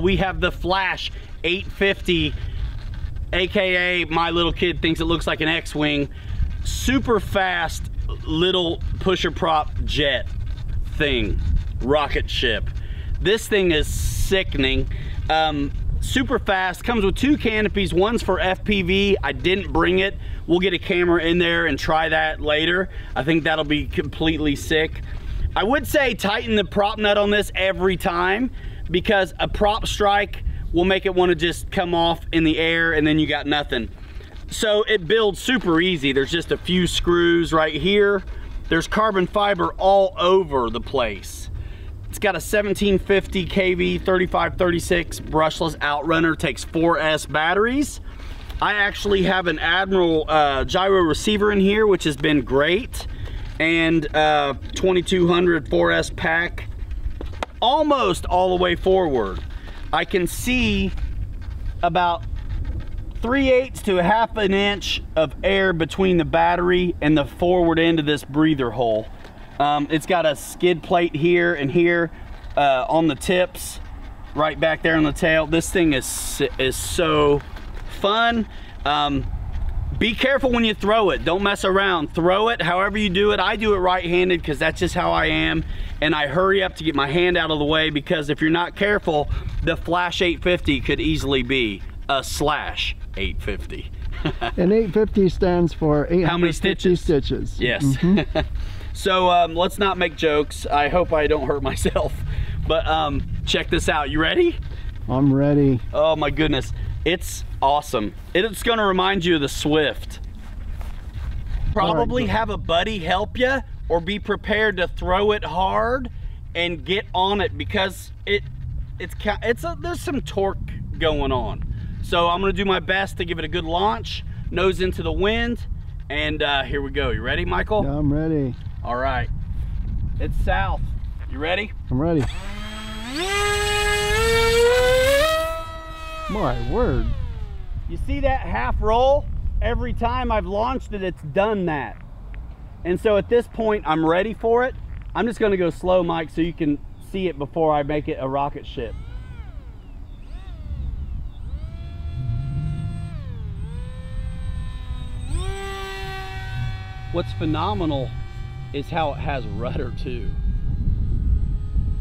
We have the Flash 850, AKA my little kid thinks it looks like an X-Wing. Super fast little pusher prop jet thing, rocket ship. This thing is sickening. Super fast, comes with 2 canopies. One's for FPV. I didn't bring it. We'll get a camera in there and try that later. I think that'll be completely sick. I would say tighten the prop nut on this every time, because a prop strike will make it want to just come off in the air and then you got nothing. So it builds super easy. There's just a few screws right here. There's carbon fiber all over the place. It's got a 1750 kV 3536 brushless outrunner, takes 4S batteries. I actually have an Admiral gyro receiver in here, which has been great, and 2200 4S pack, almost all the way forward. I can see about 3/8 to a half an inch of air between the battery and the forward end of this breather hole. It's got a skid plate here and here on the tips, right back there on the tail. This thing is so fun. Be careful when you throw it. Don't mess around. Throw it however you do it. I do it right-handed because that's just how I am, and I hurry up to get my hand out of the way, because if you're not careful, the Flash 850 could easily be a Slash 850. And 850 stands for 850 how many stitches? Yes. So let's not make jokes. I hope I don't hurt myself. But check this out. You ready? I'm ready. Oh my goodness. It's awesome. It's gonna remind you of the Swift. Probably have a buddy help you, or be prepared to throw it hard and get on it, because there's some torque going on. So I'm gonna do my best to give it a good launch, nose into the wind, and here we go. You ready, Michael? Yeah, I'm ready. All right. It's south. You ready? I'm ready. My word. You see that half roll? Every time I've launched it, it's done that. And so at this point, I'm ready for it. I'm just gonna go slow, Mike, so you can see it before I make it a rocket ship. What's phenomenal is how it has rudder too.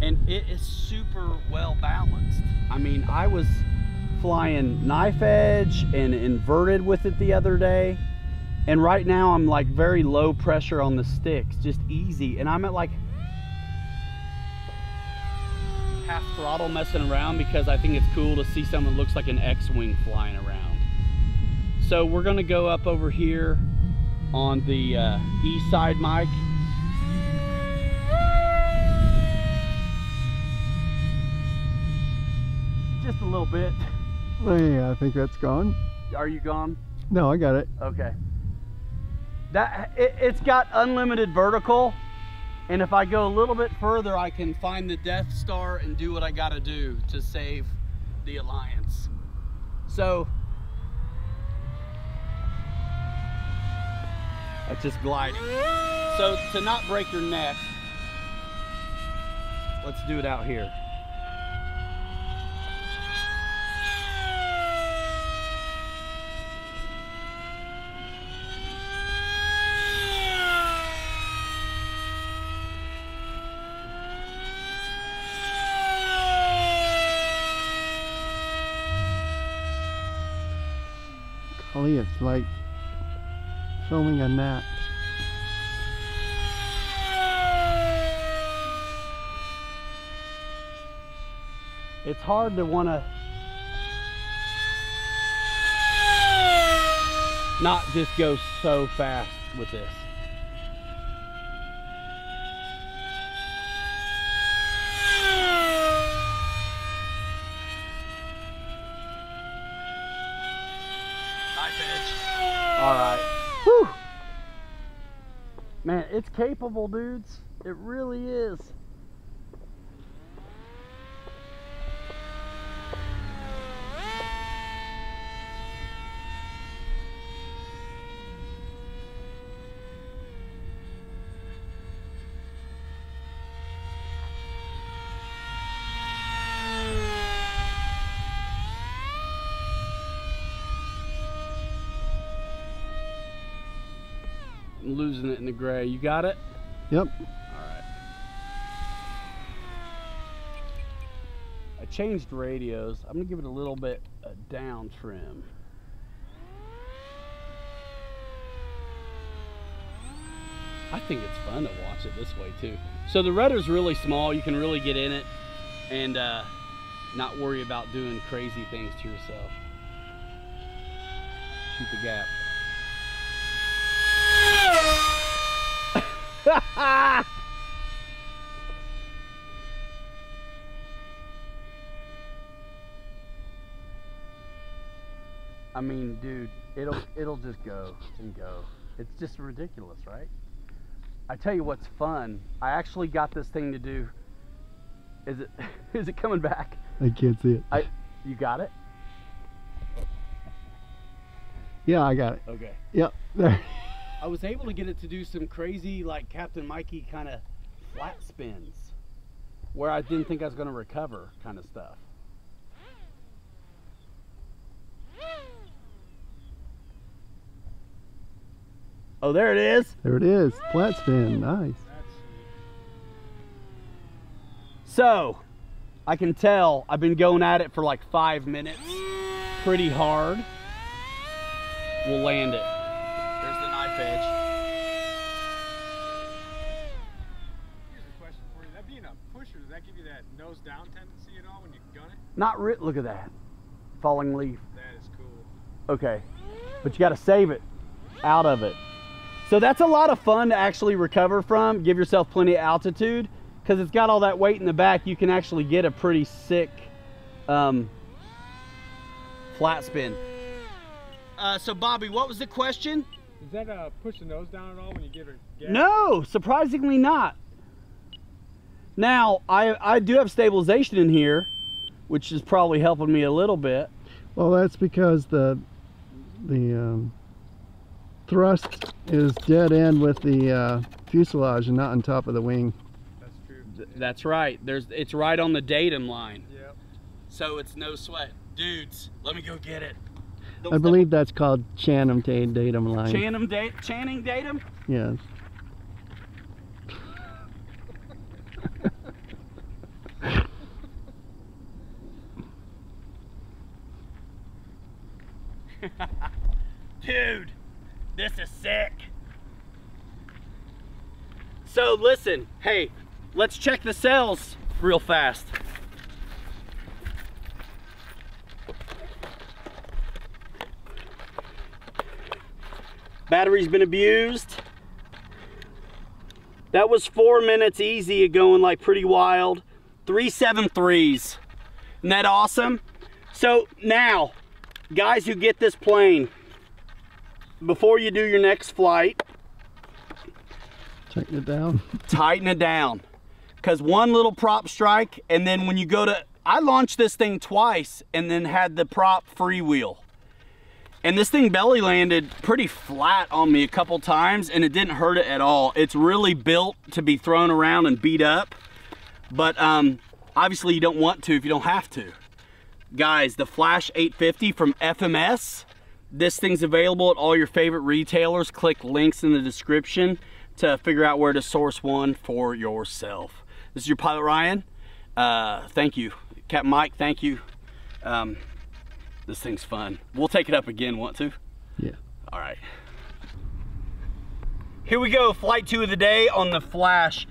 And it is super well balanced. I mean, I was flying knife edge and inverted with it the other day, and right now I'm like very low pressure on the sticks, just easy, and I'm at like half throttle messing around, because I think it's cool to see something that looks like an X-Wing flying around. So we're gonna go up over here on the east side, Mike. Just a little bit. Oh, yeah, I think that's gone. Are you gone? No, I got it. Okay. It's got unlimited vertical, and if I go a little bit further, I can find the Death Star and do what I gotta do to save the Alliance. So that's just gliding. So to not break your neck, let's do it out here. Golly, it's like filming a nap. It's hard to want to not just go so fast with this. All right. Whew. Man, it's capable, dudes. It really is. I'm losing it in the gray. You got it? Yep. All right. I changed radios. I'm gonna give it a little bit down trim. I think it's fun to watch it this way too. So the rudder's really small. You can really get in it and not worry about doing crazy things to yourself. Shoot the gap. I mean, dude, it'll just go and go. It's just ridiculous, right? I tell you what's fun. I actually got this thing to do. Is it coming back? I can't see it. You got it? Yeah, I got it. Okay. Yep, there. I was able to get it to do some crazy, like Captain Mikey kind of flat spins where I didn't think I was going to recover kind of stuff. Oh, there it is. There it is. Flat spin. Nice. So, I can tell I've been going at it for like 5 minutes. Pretty hard. We'll land it. There's the knife edge. Here's a question for you. That being a pusher, does that give you that nose down tendency at all when you gun it? Not look at that. Falling leaf. That is cool. Okay. But you got to save it out of it. So that's a lot of fun to actually recover from. Give yourself plenty of altitude because it's got all that weight in the back. You can actually get a pretty sick flat spin. So Bobby, what was the question? Does that push the nose down at all when you give it a gas? No, surprisingly not. Now, I do have stabilization in here, which is probably helping me a little bit. Well, that's because the thrust is dead end with the fuselage and not on top of the wing. That's true. That's right. It's right on the datum line. Yep. So it's no sweat. Dudes, let me go get it. I believe that's called Channing datum line. Channing datum? Yes. Dude, this is sick. So listen, hey, let's check the cells real fast. Battery's been abused. That was 4 minutes easy of going like pretty wild. 373s. Isn't that awesome? So now, guys who get this plane, before you do your next flight, Tighten it down. Tighten it down. Because one little prop strike, and then when you go to, I launched this thing twice and then had the prop freewheel. And this thing belly landed pretty flat on me a couple times and it didn't hurt it at all. It's really built to be thrown around and beat up. But obviously you don't want to if you don't have to. Guys, the Flash 850 from FMS. This thing's available at all your favorite retailers. Click links in the description to figure out where to source one for yourself. This is your pilot Ryan. Thank you. Captain Mike, thank you. This thing's fun. We'll take it up again, want to? Yeah. All right. Here we go, flight 2 of the day on the Flash.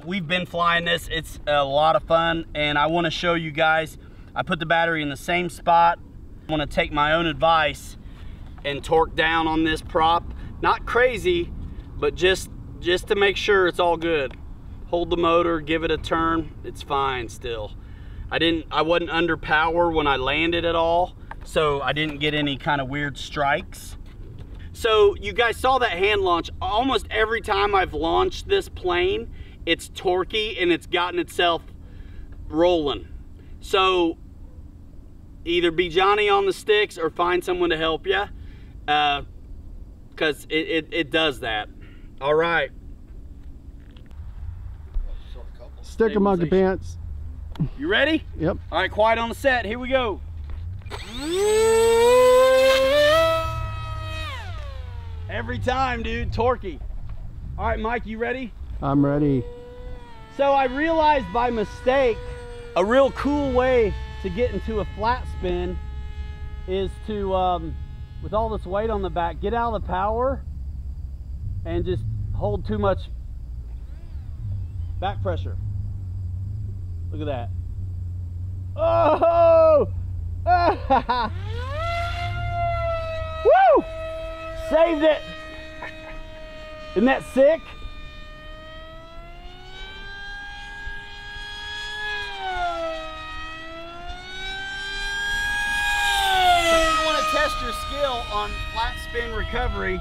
We've been flying this. It's a lot of fun, and I want to show you guys. I put the battery in the same spot. I want to take my own advice and torque down on this prop. Not crazy, but just to make sure it's all good. Hold the motor, give it a turn. It's fine still. I wasn't under power when I landed at all, so I didn't get any kind of weird strikes. So you guys saw that hand launch. Almost every time I've launched this plane, it's torquey and it's gotten itself rolling. So either be Johnny on the sticks or find someone to help you, because it does that. All right. Stick 'em, monkey pants. You ready? Yep. All right, quiet on the set. Here we go. Every time, dude, torquey. All right, Mike, you ready? I'm ready. So I realized by mistake, a real cool way to get into a flat spin is to, with all this weight on the back, get out of the power and just hold too much back pressure. Look at that. Oh! Woo! Saved it! Isn't that sick? If you want to test your skill on flat spin recovery,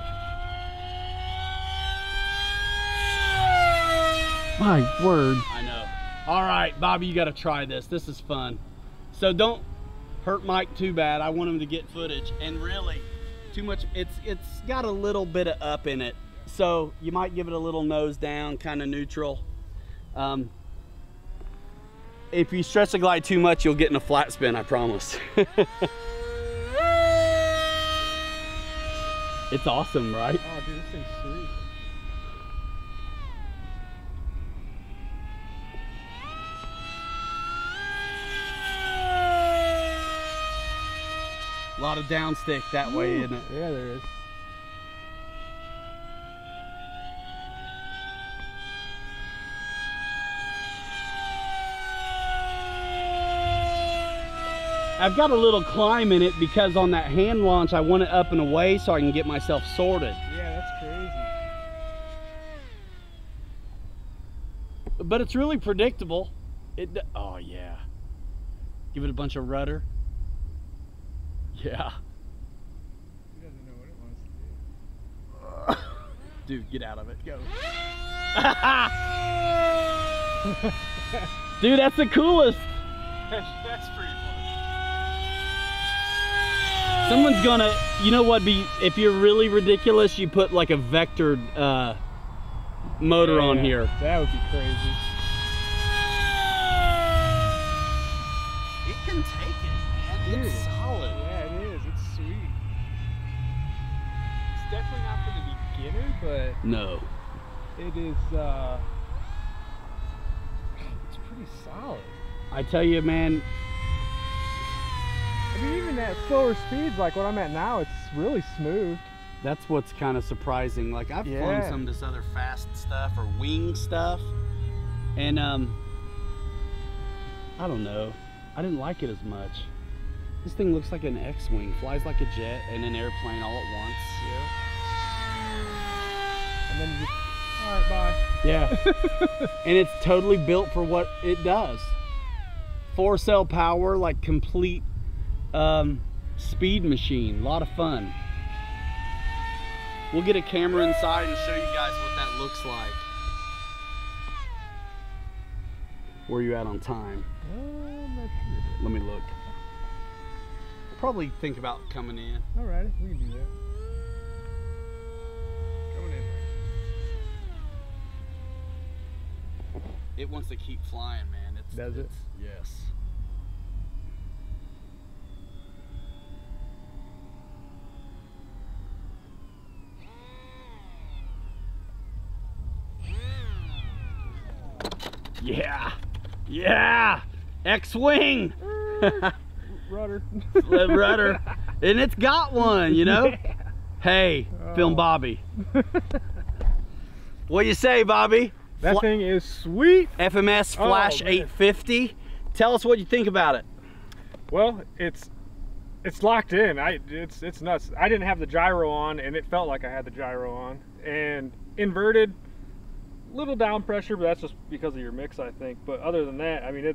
My word. I know. All right, Bobby, you got to try this. This is fun. So don't hurt Mike too bad. I want him to get footage, and really too much. It's got a little bit of up in it, so you might give it a little nose down, kind of neutral. If you stretch the glide too much, you'll get in a flat spin, I promise. It's awesome, right? Oh, dude, this thing's sweet. A lot of downstick that way, isn't it? Yeah, there is. I've got a little climb in it because on that hand launch, I want it up and away so I can get myself sorted. Yeah, that's crazy. But it's really predictable. Oh yeah. Give it a bunch of rudder. Yeah. He doesn't know what it wants to do. Dude, get out of it. Go. Dude, that's the coolest. That's pretty fun. Someone's gonna, you know what, if you're really ridiculous, you put like a vectored motor on here. That would be crazy. It can take it, man. Dude. It's solid. Yeah, it is. It's sweet. It's definitely not for the beginner, but No. it is, it's pretty solid. I tell you, man, I mean, even at slower speeds, like what I'm at now, it's really smooth. that's what's kind of surprising. Like I've flown some of this other fast stuff or wing stuff, and I don't know, I didn't like it as much. This thing looks like an X-wing, flies like a jet and an airplane all at once. Yeah. And then you just, all right, bye. Yeah. And it's totally built for what it does. 4-cell power, like complete speed machine. A lot of fun. We'll get a camera inside and show you guys what that looks like. Where you at on time? I'm not sure. Let me look. Probably think about coming in. Alrighty, we can do that. Going in. It wants to keep flying, man. Does it? Yes. Yeah. Yeah. X-wing. Rudder. Rudder. And it's got one, you know? Yeah. Hey, film Bobby. What do you say, Bobby? That thing is sweet. FMS Flash 850. Tell us what you think about it. Well, it's locked in. It's nuts. I didn't have the gyro on, and it felt like I had the gyro on. And inverted, little down pressure, but that's just because of your mix, I think. But other than that, I mean,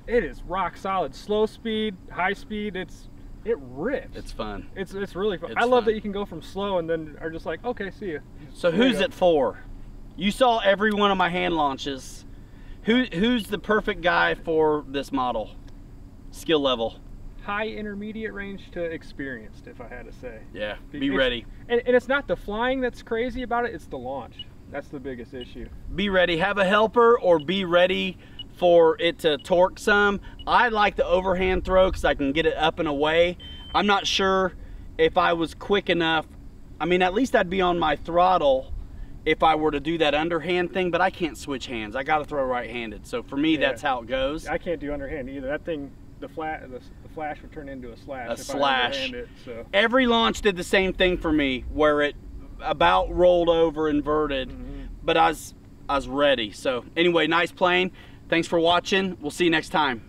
it is rock solid. Slow speed, high speed, it rips. It's fun. It's really fun. It's I love fun. that you can go from slow and then are just like, okay, see ya. So who's it for? You saw every one of my hand launches. Who's the perfect guy for this model? Skill level. High intermediate range to experienced, if I had to say. Yeah, be ready. And it's not the flying that's crazy about it, it's the launch. That's the biggest issue. Be ready. Have a helper or be ready for it to torque some. I like the overhand throw because I can get it up and away. I'm not sure if I was quick enough. I mean, at least I'd be on my throttle if I were to do that underhand thing, but I can't switch hands. I got to throw right-handed. So for me, that's how it goes. I can't do underhand either. That thing, the flash would turn into a slash. A slash. I underhand it, so. Every launch did the same thing for me, where it about rolled over inverted, but I was ready. So anyway, nice plane. Thanks for watching. We'll see you next time.